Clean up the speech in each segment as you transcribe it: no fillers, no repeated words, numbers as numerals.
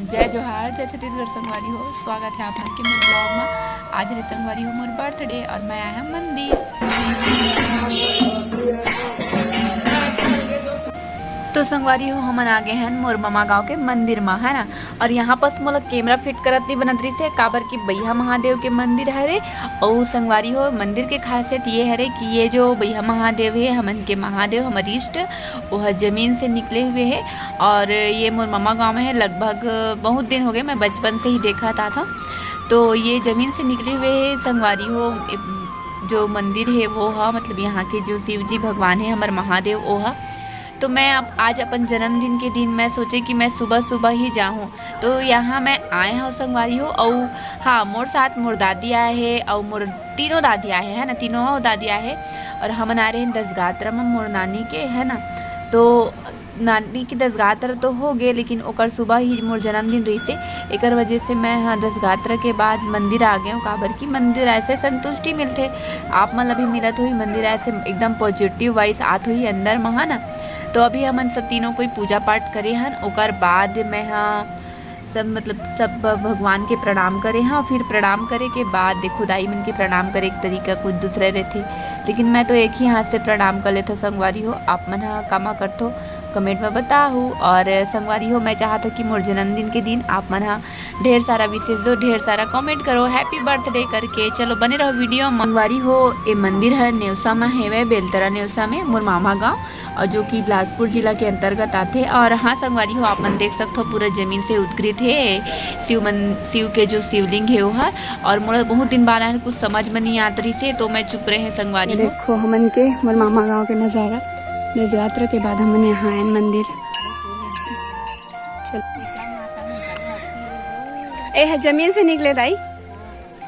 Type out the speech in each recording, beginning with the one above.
जय जोहार, जय छत्तीसगढ़ संगवारी हो। स्वागत है आप मन के मोर ब्लॉग में। आज रे संगवारी हो मोर बर्थडे और मैं आया हूँ मंदिर। तो संगवारी हो हमन आ गए हैं मोर मामा गाँव के मंदिर में, है ना। और यहाँ पास मोला कैमरा फिट करत नहीं बनत रही से काबर की बैहा महादेव के मंदिर हरे। और संगवारी हो मंदिर के खासियत ये हरे कि ये जो बैहा महादेव है हमन के महादेव हमारे इष्ट वह जमीन से निकले हुए है। और ये मोर मामा गाँव में है, लगभग बहुत दिन हो गए, मैं बचपन से ही देखा था। तो ये जमीन से निकले हुए है संगवारी हो। जो मंदिर है वो है, मतलब यहाँ के जो शिव जी भगवान है हमारे महादेव वो है। तो मैं आज अपन जन्मदिन के दिन मैं सोचे कि मैं सुबह सुबह ही जाऊँ। तो यहाँ मैं आए हूँ संगवारी हो। और हाँ, मोर साथ मोर दादी आए है और मोर तीनों दादी आए है ना, तीनों दादी आए है। और हम आ रहे हैं दसगात्रा में मोर नानी के, है ना। तो नानी की दसगात्रा तो हो गए, लेकिन ओकर सुबह ही मोर जन्मदिन रही से एक वजह से मैं हाँ दसगात्रा के बाद मंदिर आ गए हूँ। काबर की मंदिर ऐसे संतुष्टि मिलते आप मन अभी मिलत हुई, मंदिर ऐसे एकदम पॉजिटिव वाइस आत हुई अंदर में, है ना। तो अभी हमन सब तीनों कोई पूजा पाठ करे हन। ओकर बाद मैं हाँ सब भगवान के प्रणाम करे हाँ। फिर प्रणाम करे के बाद खुदाई मन के प्रणाम करे एक तरीका कुछ दूसरे रहते, लेकिन मैं तो एक ही हाथ से प्रणाम कर लेता संगवारी हो। आप मन हाँ कामा करतो कमेंट में बताओ। और संगवारी हो मैं चाहता कि मोर जन्मदिन के दिन आप मन हाँ ढेर सारा विशेष जो ढेर सारा कमेंट करो हैप्पी बर्थडे करके। चलो बने रहो वीडियो। संगवारी हो ये मंदिर है नेवसा में है, बेलतरा नेवसा में मोर मामा गाँव, और जो कि बिलासपुर जिला के अंतर्गत आते। और हाँ संगवारी हो आप मन देख सकते हो पूरा जमीन से उद्गृत है शिव के जो शिवलिंग है वो है। और मोला बहुत दिन बाद आए कुछ समझ में नहीं आत रही से, तो मैं चुप रहे हैं संगवारी। देखो हमन के मोर मामा गाँव के नज़ारा, दसगात्रा के बाद हमन यहाँ आए मंदिर। चल ए है जमीन से निकले दाई,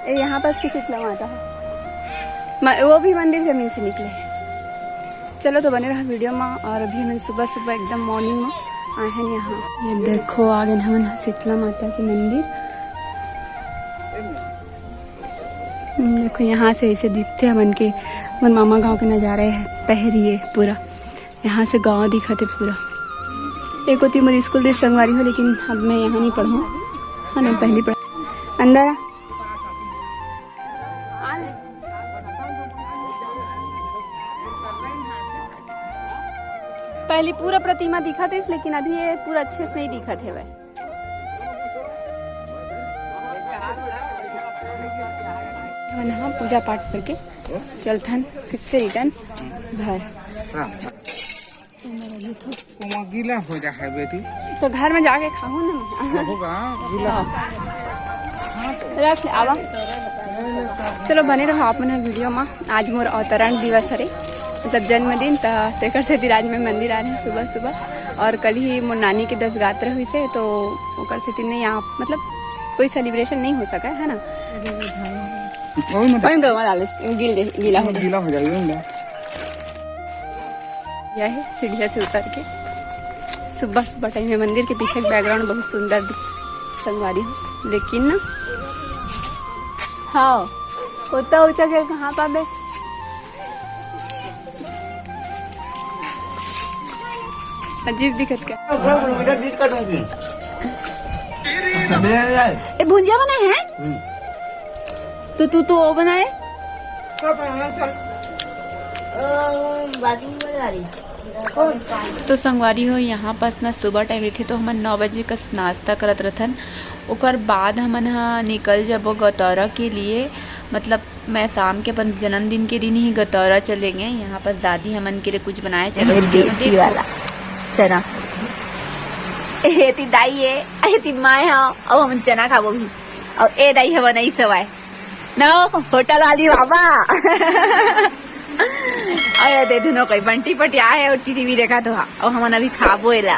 ए यहाँ पास की शीतला माता है, वो भी मंदिर जमीन से निकले। चलो तो बने रहा वीडियो में। और अभी हम सुबह सुबह एकदम मॉर्निंग में आए हैं यहाँ। ये देखो आगे हम शीतला माता के मंदिर। देखो यहाँ से ऐसे दिखते हमन के मोर मामा गाँव के नज़ारे है। पहरिए पूरा यहाँ से गाँव दिखते पूरा। एक होती मेरी स्कूल ड्रेस संगवारी हो, लेकिन अब मैं यहाँ नहीं पढ़ूँ, हाँ ना पहली पढ़ अंदर पहली पूरा प्रतिमा दिखा थे, लेकिन अभी ये पूरा अच्छे से नहीं दिखा थे। वह हम पूजा पाठ करके चलथन फिर से रिटर्न घर। गीला हो जा है बेटी, तो घर में जाके खाऊं ना गीला रख ले आवा। चलो बने रहो आप मन वीडियो में। आज मोर अवतरण दिवस हरे, मतलब जन्मदिन। तेकर से आज में मंदिर आ रहे हैं सुबह सुबह। और कल ही मोर नानी के दसगात्रा हुई से, तो ओकर से नहीं यहाँ मतलब कोई सेलिब्रेशन नहीं हो सका है ना। गीला हो जाएगा। यह है सीढ़िया से उतर के सुबह सुबह टाइम में मंदिर के पीछे बैकग्राउंड बहुत सुंदर संगवारी हो, लेकिन ना हाँ उतना ऊंचा के कहाँ पाबे। अजीब दिखत क्या ए भुंजिया बनाए हैं तो तू तो वो बनाए तो संगवारी हो यहाँ पास ना सुबह टाइम रही तो हमन 9 बजे का नाश्ता करत रहथन। ओकर बाद हमन निकल जाबो गतौरा के लिए, मतलब मैं शाम के अपन जन्मदिन के दिन ही गतौरा चलेंगे। यहाँ पास दादी हमन के लिए कुछ बनाए। चलो चना एती दाई है एती माय हाँ, अब हम चना खाबो भी। और ए दाई है बनाई सवाए ना होटल वाली बाबा। अरे दे दोनों कोई बंटी पटिया है और टीवी देखा तो और हम अभी खाबो एला।